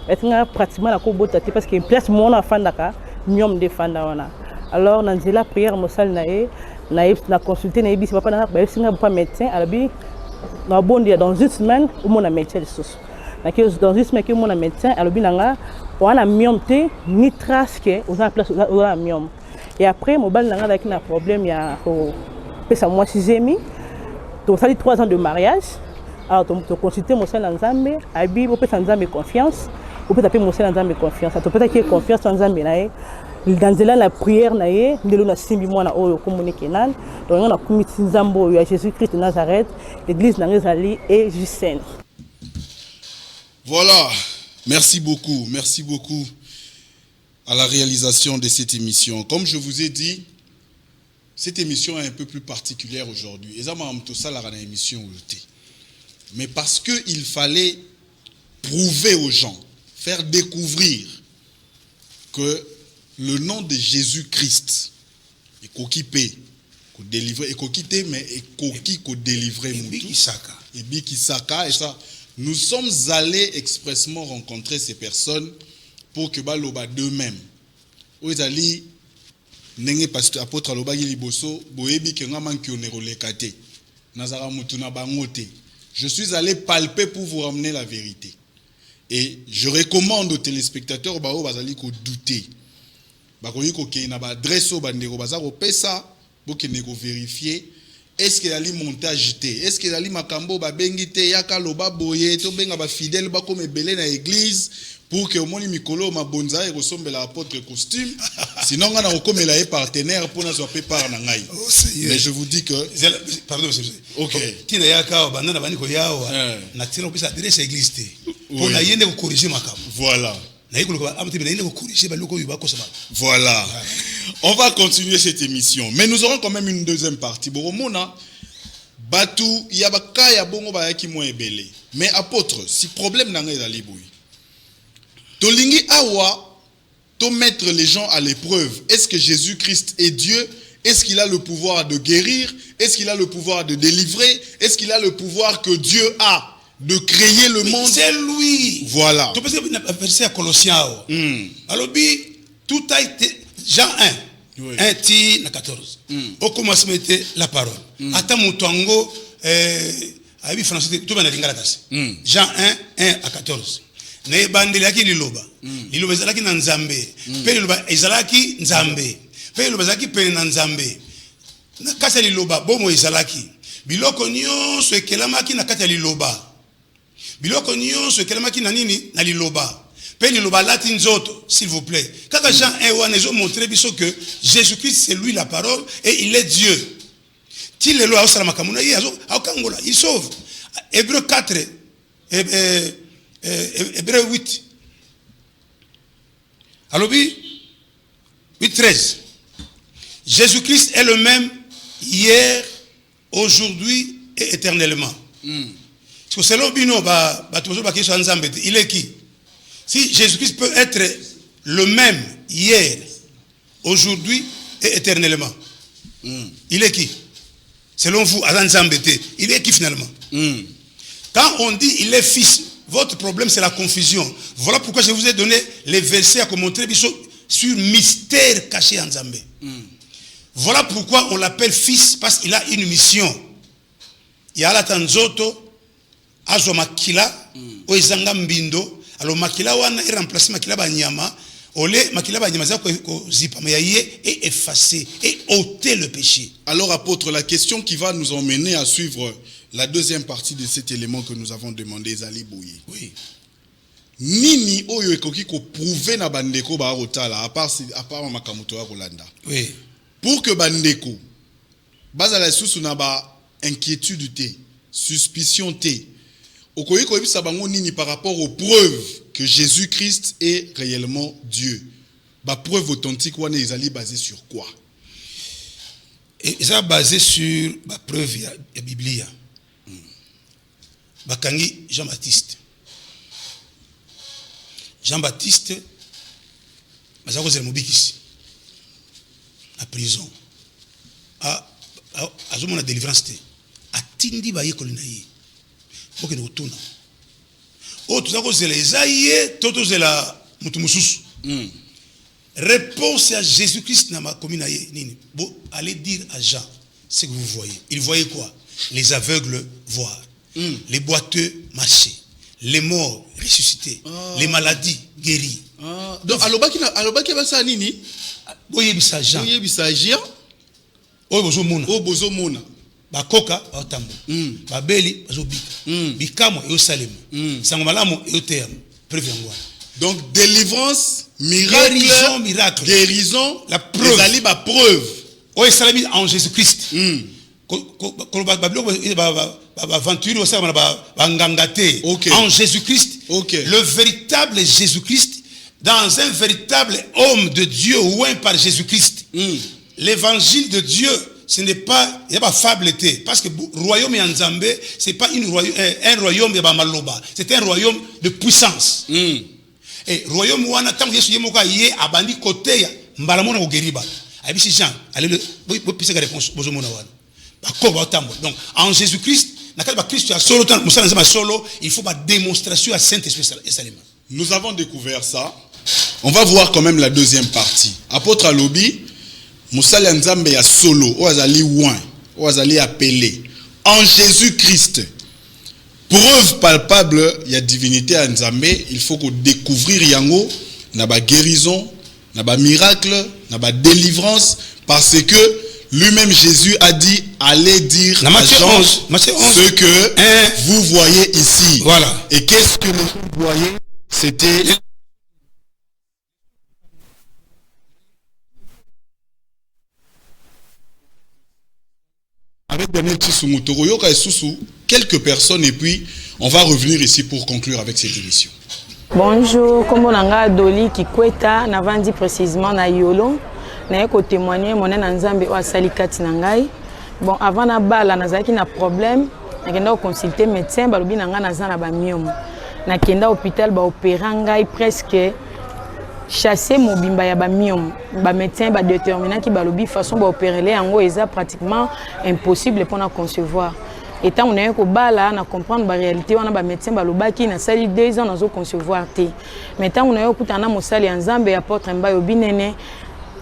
[SPEAKER 9] etinga pratiquement la kobota te parce que place mona fandaka miom de fanda wana alors na nzela prière mosal na consulter na ibisi papa na ba singa pas médecin alabi na bondi dans une semaine au mon médecin de sauce dans une semaine que mon médecin alabi nanga on a miom te ni trace que aux en place au la miom et après mobile nanga avec un problème ya ko pesa moi sizemi donc ça dit 3 ans de mariage alors tu consulter mon sel Nzambe abi on peut Nzambe confiance on peut taper mon sel Nzambe confiance tu peut taper confiance en Nzambe nae dans la prière nae ndelo na simbi mwana oyo communiquer nan donc on a commis Nzambe oyo ya Jésus Christ de Nazareth l'église na ngezali et Justin.
[SPEAKER 1] Voilà, merci beaucoup à la réalisation de cette émission. Comme je vous ai dit, cette émission est un peu plus particulière aujourd'hui. Mais parce qu'il fallait prouver aux gens, faire découvrir que le nom de Jésus-Christ est coquipé, délivré, et coquité, mais est coquille, délivré, et bikisaka, et ça. Nous sommes allés expressément rencontrer ces personnes pour que baloba d'eux-mêmes. Oizali nenge pasteur apôtre aloba liboso boyebi ke nga manki onero lekate. Nazara mutuna bangote. Je suis allé palper pour vous ramener la vérité. Et je recommande aux téléspectateurs bao bazali ko douter. Bakoyi ko ke na ba adresse au bandeko bazako pesa pour que nego vérifier. Est-ce qu'il y a li montage te? Est-ce qu'il y a li makambo ba bengi te yaka loba boye to benga ba fidèle ba comme belé na église pour que au moins mikolo ma bonza et ressemble à apôtre costume sinon on a reconnu la partenaire pour nous appeler par na ngai. Mais je vous dis que
[SPEAKER 2] pardon monsieur.
[SPEAKER 1] OK.
[SPEAKER 2] Tina yaka banana bani ko yawa na tino pesa adresse église te. Pour na yende ko corriger makambo.
[SPEAKER 1] Voilà.
[SPEAKER 2] Voilà.
[SPEAKER 1] On va continuer cette émission. Mais nous aurons quand même une deuxième partie. Boromona, Batu, Yabaka, Yabongo, Bayaki, Moebele. Mais apôtre, si problème n'a rien à l'ébouille. Tolingi Awa, to mettre les gens à l'épreuve. Est-ce que Jésus-Christ est Dieu? Est-ce qu'il a le pouvoir de guérir? Est-ce qu'il a le pouvoir de délivrer? Est-ce qu'il a le pouvoir que Dieu a de créer le monde?
[SPEAKER 2] C'est lui.
[SPEAKER 1] Voilà.
[SPEAKER 2] Tu peux verser à Colossiens. Alors, tout a été. Jean 1. 1 ti na 14. Au commencement était la parole. Attends mon tango. Aïe français tout bien lingala kasi. Jean 1 à 14. Ne bandelaki liloba. Liloba ezalaki na Nzambe. Pe liloba ezalaki Nzambe. Pe liloba ezalaki pe na Nzambe. Na kasa liloba bomo ezalaki. Biloko nyonso ekelamaki na kati ya liloba. biloko nyonso ekelemaki na nini na liloba pe liloba lati nzoto s'il vous plaît kaka Jean 1 ils ont montré biso que Jésus-Christ c'est lui la parole et il est Dieu ti lelo au salama kamuna yezo akangola il sauve Hébreu 4 Hébreu 8 alors 8:13 Jésus-Christ est le même hier aujourd'hui et éternellement. Parce que selon Bino, il est qui? Si Jésus-Christ peut être le même hier, aujourd'hui et éternellement, il est qui? Selon vous, il est qui finalement? Quand on dit il est fils, votre problème c'est la confusion. Voilà pourquoi je vous ai donné les versets à montrer sur mystère caché en Zambé. Voilà pourquoi on l'appelle fils, parce qu'il a une mission. Il y a la tanzoto, azo makila, oizanga mbindo, alors makila wana est remplacé makila banyama, ole makila banyama za ko zipa mayaye et effacer et ôter le péché.
[SPEAKER 1] Alors apôtre, la question qui va nous emmener à suivre la deuxième partie de cet élément que nous avons demandé, Zali Bouye.
[SPEAKER 2] Oui.
[SPEAKER 1] Nini oyo ekoki ko prouver na bandeko ba rotala à part makamuto ya Rolanda.
[SPEAKER 2] Oui.
[SPEAKER 1] Pour que bandeko bazala susu na ba inquiétude té, suspicion té. Okoyi ko yebisa bango nini par rapport aux preuves que Jésus-Christ est réellement Dieu. Ba preuve authentique wana ezali basé sur quoi?
[SPEAKER 2] Et ça basé sur la preuve ya Biblia. Bakangi Jean-Baptiste. Jean-Baptiste bazako zela mobikisi à prison. Azomona délivrance te. Atindi ba yekoli na ye. Boke no tuna. O tuzako zela ezaye toto zela mutu mususu. Réponse à Jésus-Christ na makomi na ye nini. Bon, allez dire à Jean ce que vous voyez. Il voyait quoi? Les aveugles voir, les boiteux marcher, les morts ressuscités, les maladies guéries.
[SPEAKER 1] Donc alobaki ba sa nini?
[SPEAKER 2] Boye bisa Jean.
[SPEAKER 1] Boye bisa Jean.
[SPEAKER 2] O bozomona.
[SPEAKER 1] O bozomona.
[SPEAKER 2] Ba koka ba tambo. Ba beli bazobika. Bikamo e salem. Sango malamu e otem. Preuve ngwa. Donc
[SPEAKER 1] délivrance, miracle, guérison,
[SPEAKER 2] la preuve.
[SPEAKER 1] Ali ba preuve.
[SPEAKER 2] O salami en Jésus-Christ. En Jésus-Christ, le véritable Jésus-Christ, dans un véritable homme de Dieu oint par Jésus-Christ. L'évangile de Dieu, ce n'est pas, il n'y a pas fablité, parce que le royaume en Zambé, ce n'est pas un royaume de Maloba, c'est un royaume de puissance. Et le royaume où on attend que Jésus y a abandi côté, mbalamona au guériba. Abisi Jean, allez le, vous puissiez réponse, donc en Jésus-Christ, il faut une démonstration à Saint-Esprit.
[SPEAKER 1] Nous avons découvert ça. On va voir quand même la deuxième partie. Apôtre Alobi, Moussali Nzambe ya solo, oazali ouin, oazali appelé. En Jésus-Christ, preuve palpable, il y a divinité à Nzambe, il faut qu'on découvrir yango, na ba guérison, na ba miracle, na ba délivrance, parce que lui-même Jésus a dit, allez dire à Jean ce que vous voyez ici.
[SPEAKER 2] Voilà.
[SPEAKER 1] Et qu'est-ce que vous voyez? C'était avec Daniel Tsumutoro, Yoka et Soussou, quelques personnes, et puis on va revenir ici pour conclure avec cette émission.
[SPEAKER 4] Bonjour, comme on a Doli Kikweta, n'avant dit précisément na Yolo. Na ko témoigner mon Nzambe o sali kati na ngai. Bon avant na bala nazaki na problème, nakenda consulter médecin balobi na nga nazana ba myome. Nakenda hôpital ba opérer ngai presque chasser mobimba ya ba myome. Ba médecin ba déterminer ki balobi façon ba opérer les yango eza pratiquement impossible pour na concevoir. Étant on a ko bala na comprendre la réalité on a ba médecin balobaki na sali 2 ans nazo concevoir té. Maintenant on a kutana mosali Nzambe apôtre Mbayo binene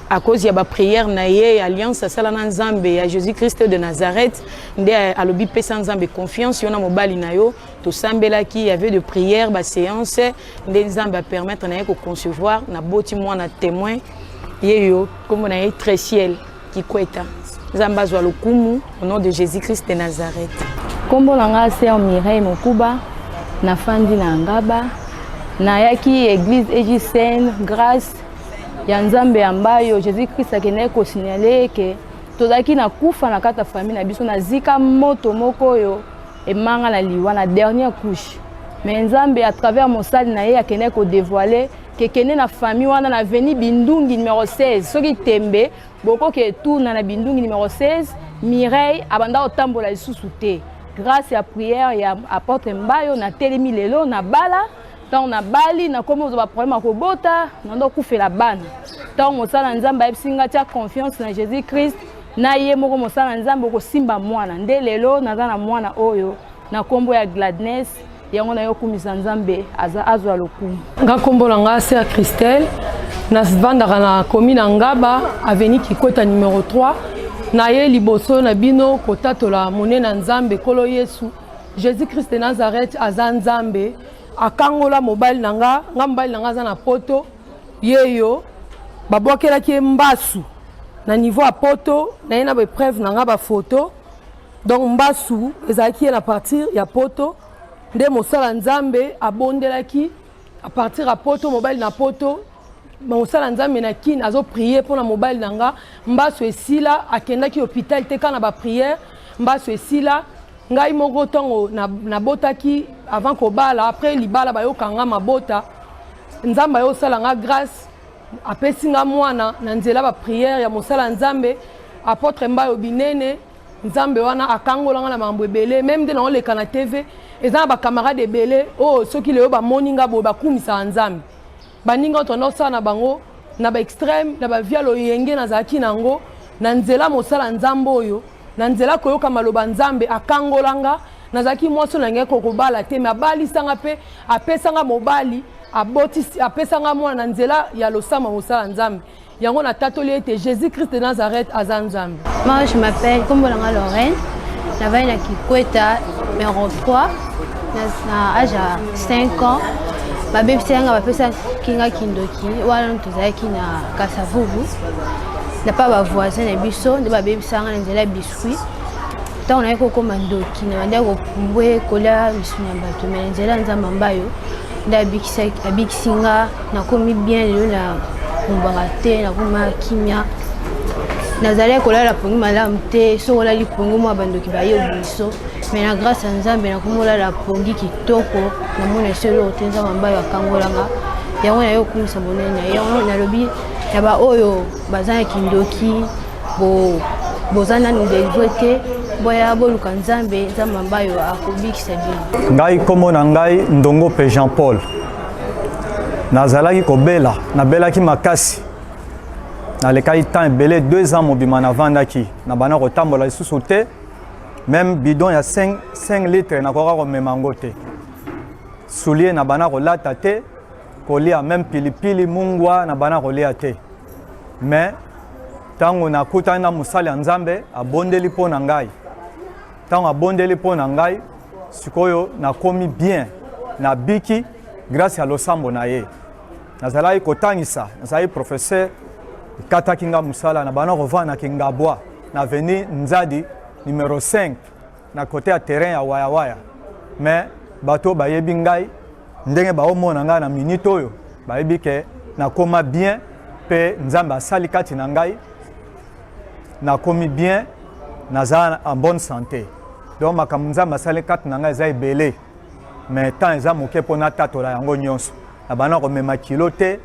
[SPEAKER 4] à cause de la prière naie alliance à salana Nzambe à Jésus-Christ de Nazareth ndé alobi pesa Nzambe confiance yona mobali nayo to sambela ki y avait de prière ba séance ndé Nzambe a permettre naie ko concevoir na boti moi na témoin yeyo comme na très ciel qui kweta Nzamba zwa lokumu au nom de Jésus-Christ de Nazareth.
[SPEAKER 8] Kombo langa c'est Mireille Mokuba nafandi na ngaba nayaki église Ejisen grâce ya nzambe ya mbayo Jésus Christ akende kosignale ke tozalaki na kufa na kata famille na biso na zika moto moko oyo emanga na liwa na dernière couche mais nzambe à travers mosali na ye akende ko dévoiler ke kende na famille wana na veni Bindungi numéro 16 soki tembe boko ke tourna na Bindungi numéro 16 Mireille abanda otambola lisusu te grâce à prière ya apôtre Mbayo na telemi lelo na bala tant na bali na komo zo ba problème ko bota na ndo kufela bana tant mosala nzamba ebisinga tia confiance na Jésus Christ na ye moko mosala nzamba ko simba mwana nde lelo naza na mwana oyo na kombo ya Gladness yango na yo kumisa nzambe azwa lokumu
[SPEAKER 10] nga kombo na nga Sœur Christelle na svandaka na commune Ngaba avenue Kikota numéro 3 na ye liboso na bino kotatola monena nzambe kolo Yesu Jésus Christ de Nazareth aza nzambe akangola mobile nanga mobile nanga za na poto yeyo babwakelaki mbasu na niveau à poto na ye na ba preuve nanga ba photo donc mbasu ezalaki na partir ya poto nde mosala nzambe abondelaki à partir à poto mobile na poto mosala nzambe na kine azo prier pour na mobile nanga mbasu esila akendaki hôpital te kana ba prière mbasu esila ngai moko tongo na botaki avant ko bala après libala bayokanga mabota nzamba yo sala nga grâce apesi nga mwana na nzela ba prière ya mosala nzambe apôtre Mbayo binene nzambe wana akangola nga na mambo ebele même de na oleka na TV eza ba camarade ebele oh soki leo ba moninga bo bakumisa nzambe baninga tono sala na bango na ba extrême na ba vialo yenge na zaki nango na nzela mosala nzambe oyo na nzela koyoka maloba nzambe akangolanga nazaki mwaso na ngeko kobala te me balisanga pe apesanga mobali abotisi apesanga mwana na nzela ya losama mosala nzambe yango na tatoli ete Jésus Christ de Nazareth aza nzambe.
[SPEAKER 11] Moi je m'appelle Kombolanga Lorraine navai na Kikweta numéro 3 na âge à 5 ans babebisanga bapesa kinga kindoki wana tozalaki na Kasavubu na pas ba voisin na biso de babebisanga na nzela biscuit tant on a kokoma ndoki na banda ko pumbwe kola bisunya bato mais nzela nzamba mbayo nda bikisinga na komi bien lelo na kumbanga te na kuma kimia nazali kolala pongi malamu te so kolali pongi mwa bandoki bayo biso mais na grâce à nzambe na kumola la pongi kitoko na mona selo te nzamba mbayo akangolanga yango na yo kumisa bonene yango na lobi ya ba oyo bazana kindoki bozana ndelivre te boya boluka nzambe nzamba mbayo akobikisa bino
[SPEAKER 12] ngai komo na ngai ndongo pe Jean Paul nazalaki kobela nabelaki makasi nalekaki temps ebele 2 ans mobima navandaki na bana kotambola lisusu te même bidon ya 5 litres nakoka komema yango te soulier na bana kolata te kolia même pilipili mungwa na bana kolia te mais tango nakutani na mosali ya nzambe abondeli mpo na ngai tango abondeli mpo na ngai sikoyo nakomi bien nabiki grâce ya losambo na ye nazalaki kotangisa nazalaki professeur kataki nga mosala na bana kovanda kingabwa na avenue Nzadi numéro 5 na côté ya terrain ya wayawaya mais bato bayebi ngai ndenge baomona ngai na minute oyo bayebi ke nakoma bien pe nzambe asali kati na ngai nakomi bien naza en bonne santé donc makambo nzambe asali kati na ngai eza ebele mais temps eza moke mpo natatola yango nyonso na bana komema kilo te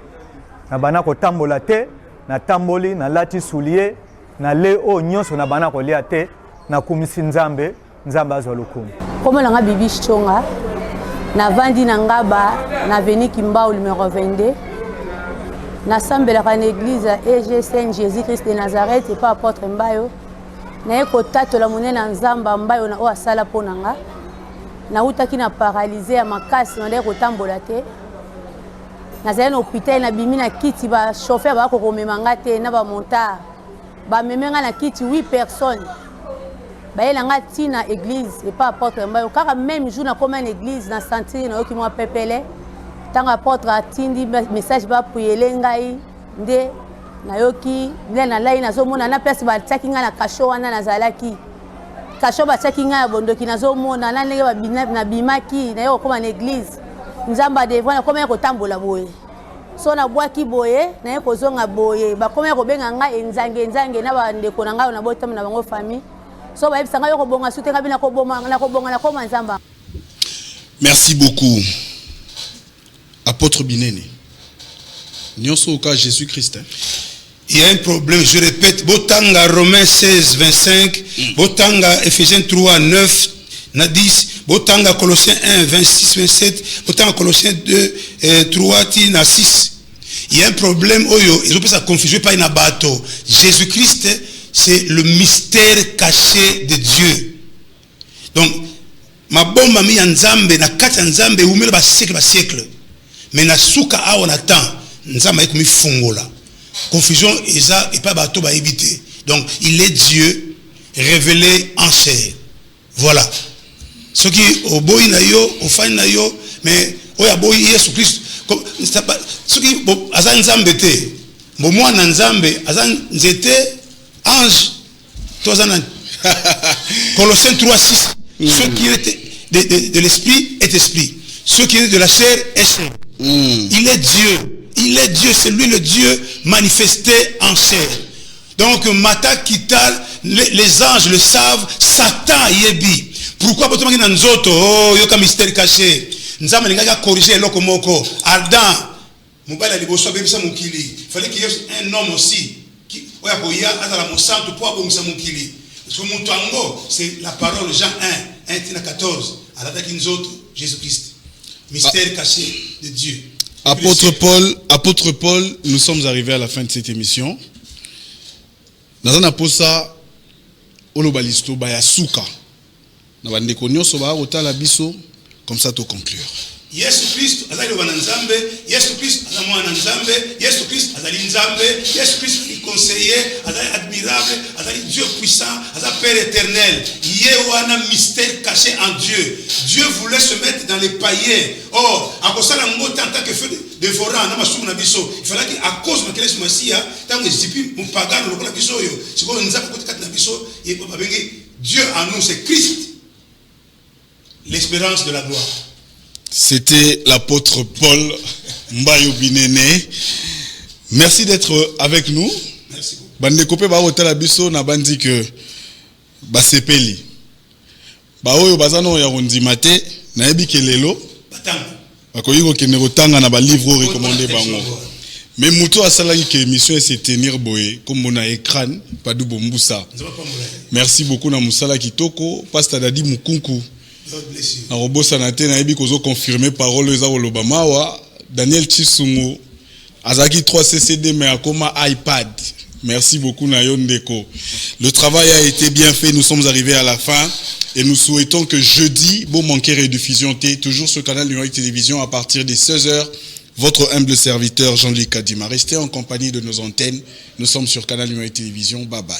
[SPEAKER 12] na bana kotambola te natamboli nalati soulier na le oyo nyonso na bana kolia te nakumisi nzambe nzambe azwa lokumu
[SPEAKER 13] komo nanga Bibi Chonga navandi na Ngaba na avenue Kimbao numéro 22 nasambelaka na église ya EG Jésus Christ de Nazareth et pas apôtre Mbayo naye kotatola monene na nzamba Mbayo na oyo asala mpo na nga nautaki na paralysé ya makasi nandaye kotambola te nazali na hôpital nabimi na kiti ba chauffeur bakokomema nga te na bamontard bameme nga na kiti 8 personnes bayela nga ntina église et pas apôtre Mbayo kaka même jour nakoma na église na sentir nayoki mwa pepele ntango apôtre atindi message bapuyele ngai nde nayoki nde nalai nazomona na place batiaki nga na kasho wana nazalaki kasho batiaki ngai ya bondoki nazomona na ndenge nabimaki naye kokóma na église nzambe adevra nakóma kotambola boye so nabwaki boye naye kozonga boye bakóma kobenga ngai enzange na bandeko na ngai na botama na bango famille so bayebisa ngai kobonga su te ngai nakobonga nakóma nzambe.
[SPEAKER 1] Merci beaucoup. Apôtre Binene. Nyonso au cas Jésus-Christ.
[SPEAKER 2] Il y a un problème, je répète, Botanga Romains 16, 25, Botanga Ephésiens 3, 9, 10, Botanga Colossiens 1, 26, 27, Botanga Colossiens 2, 3, 6. Il y a un problème, ils ont fait sa confusion par une abato. Jésus-Christ, c'est le mystère caché de Dieu. Donc, ma bombe a mis en Nzambe, na kati Nzambe, ou même siècle. Mais na souka a on attend, Nzambe a mis fungola. Confusion eza et pas bateau va éviter. Donc il est Dieu révélé en chair. Voilà. Ce qui au boy na yo, au fan na yo, mais oya boy Jésus Christ. Ce qui azan Nzambe te, mo moi na Nzambe azan nzete ange tozana. Colossiens 3, 6. Ce qui est de l'esprit est esprit. Ce qui est de la chair est chair. Il est Dieu. Il est Dieu, c'est lui le Dieu manifesté en chair. Donc, Mata Kital, les anges le savent, Satan yebi. Pourquoi parce que nous autres, il y a un mystère caché. Nous avons corrigé l'okomoko. Adam, il fallait qu'il y ait un homme aussi. C'est la parole, Jean 1, 1, 14. À la date nous autres, Jésus-Christ. Mystère caché de Dieu.
[SPEAKER 1] Apôtre Paul, nous sommes arrivés à la fin de cette émission. Dans un aposa, olobalisto bayasuka. Na bande konyo soba otala biso comme ça to conclure.
[SPEAKER 2] Yesu Christ azali bana nzambe, Yesu Christ azamwa nzambe, Yesu Christ azali nzambe, Yesu Christ est conseiller, azali admirable, azali Dieu puissant, azali Père éternel. Yewana mystère caché en Dieu. Dieu voulait se mettre dans les païens. Or, à cause de la mot en tant que feu dévorant, il fallait qu'à cause de la Messia, tant que Zipi, mon pagan, le biso, c'est comme nous avons côté de biso, et Dieu en nous, c'est Christ, l'espérance de la gloire.
[SPEAKER 1] C'était l'apôtre Paul Mbayo Binene. Merci d'être avec nous.
[SPEAKER 2] Merci beaucoup.
[SPEAKER 1] Bande kopé ba hôtel abiso na bandi que ba sepeli. Ba oyo bazano ya rondimate na yebi kelelo.
[SPEAKER 2] Batanga.
[SPEAKER 1] Bakoyi ko kene rotanga na ba livre recommandé bango. Mais muto asalaki que émission est se tenir boye comme on a écran pas du bombusa. Merci beaucoup na musala kitoko pasteur Dadi Mukunku. Na robosa na te na yebi kozo confirmer parole za Olobamawa Daniel Chisungu azaki 3 CCD mais akoma iPad. Merci beaucoup na Yondeko. Le travail a été bien fait, nous sommes arrivés à la fin et nous souhaitons que jeudi bon manquer rediffusion T toujours sur le canal numérique télévision à partir des 16h. Votre humble serviteur Jean-Luc Kadima. Restez en compagnie de nos antennes. Nous sommes sur canal numérique télévision. Bye bye.